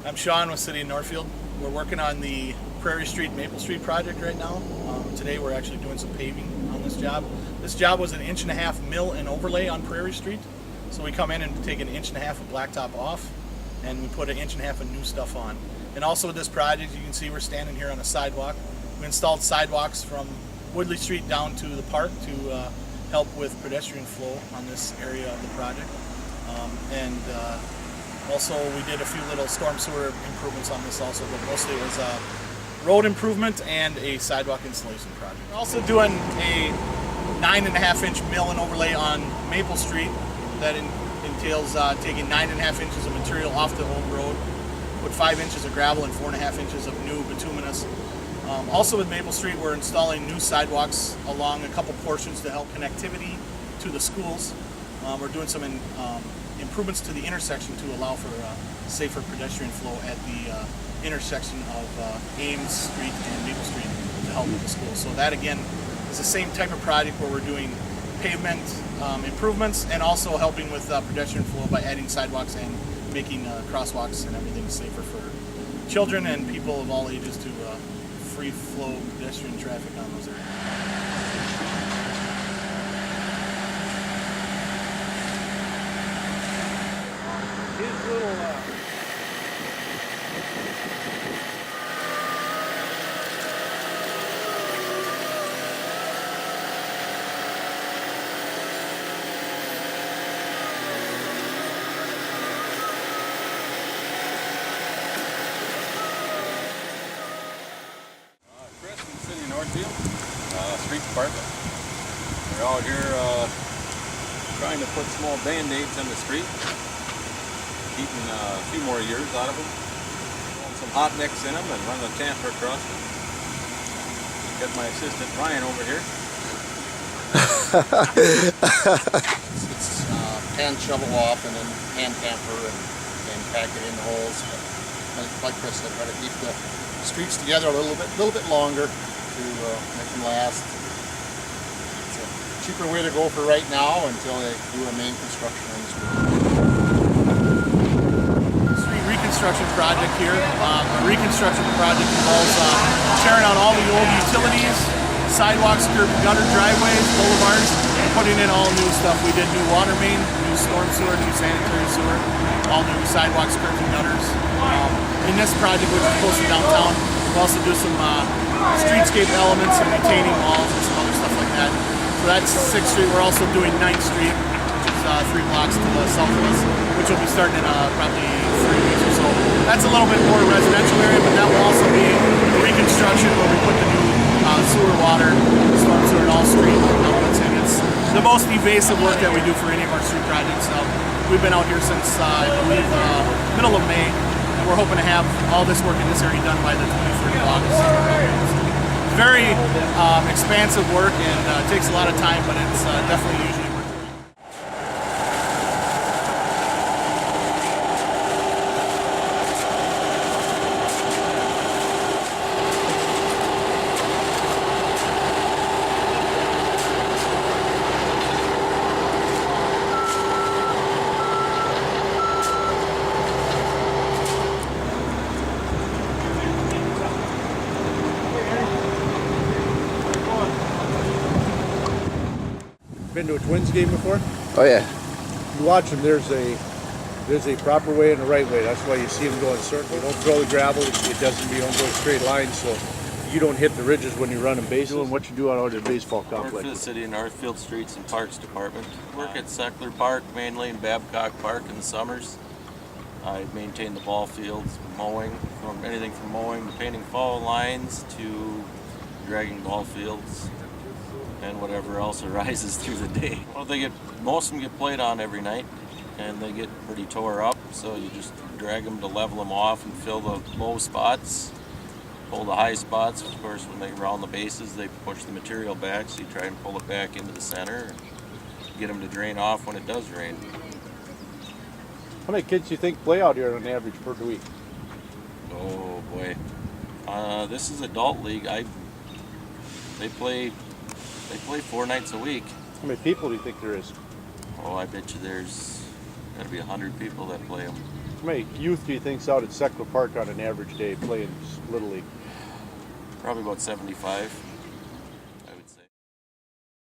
I'm Sean with City of Northfield. We're working on the Prairie Street, Maple Street project right now. Today we're actually doing some paving on this job. This job was an 1.5 inch mill and overlay on Prairie Street. So we come in and take an 1.5 inch of blacktop off and we put an 1.5 inch of new stuff on. And also with this project, you can see we're standing here on a sidewalk. We installed sidewalks from Woodley Street down to the park to help with pedestrian flow on this area of the project. Also we did a few little storm sewer improvements on this also, but mostly it was a road improvement and a sidewalk installation project. We're also doing a 9.5 inch mill and overlay on Maple Street that entails taking 9.5 inches of material off the old road, put 5 inches of gravel and 4.5 inches of new bituminous. Also with Maple Street, we're installing new sidewalks along a couple portions to help connectivity to the schools. We're doing some improvements to the intersection to allow for safer pedestrian flow at the intersection of Ames Street and Maple Street to help with the schools. So that again is the same type of project where we're doing pavement improvements and also helping with pedestrian flow by adding sidewalks and making crosswalks and everything safer for children and people of all ages to free flow pedestrian traffic on those areas. His little Chris from the City of Northfield, Street Department. We're out here trying to put small band-aids on the street, keeping a few more years out of them. Throwing some hot mix in them and run the tamper across them. Got my assistant Ryan over here. It's hand shovel off and then hand tamper and pack it in the holes. But like Chris said, try to keep the streets together a little bit longer to make them last. It's a cheaper way to go for right now until they do a main construction on the street. Street reconstruction project here. A reconstruction project involves tearing out all the old utilities, sidewalks, curb, gutter, driveways, boulevards, and putting in all new stuff. We did new water main, new storm sewer, new sanitary sewer, all new sidewalks, curbs, and gutters. In this project, which is close to downtown, we'll also do some streetscape elements and retaining walls and some other stuff like that. So that's 6th Street. We're also doing 9th Street, which is 3 blocks to the south of us, which will be starting in probably 3 weeks or so. That's a little bit more residential area, but that will also be reconstruction where we put the new sewer, water, storm sewer, and all street elements in. It's the most evasive work that we do for any of our street projects. So we've been out here since, I believe, middle of May. We're hoping to have all this work in this area done by the 23rd of August. It's very expansive work and takes a lot of time, but it's definitely usually worth it. been to a Twins game before? Oh yeah. You watch them. There's a proper way and a right way. That's why you see them go in circles. You don't throw the gravel. You don't go straight lines, so you don't hit the ridges when you're running bases. Doing what you do out at the baseball I work complex. for the City of Northfield Streets and Parks Department. Work at Seckler Park mainly and Babcock Park in the summers. I maintain the ball fields, mowing, from anything from mowing to painting fall lines to dragging ball fields and whatever else arises through the day. Well, most of them get played on every night and they get pretty tore up, so you just drag them to level them off and fill the low spots, pull the high spots. Of course, when they round the bases, they push the material back, so you try and pull it back into the center and get them to drain off when it does rain. How many kids do you think play out here on average per week? Oh boy, this is adult league. They play 4 nights a week. How many people do you think there is? Oh, I bet you there's got to be 100 people that play them. How many youth do you think's out at Seckler Park on an average day playing Little League? Probably about 75.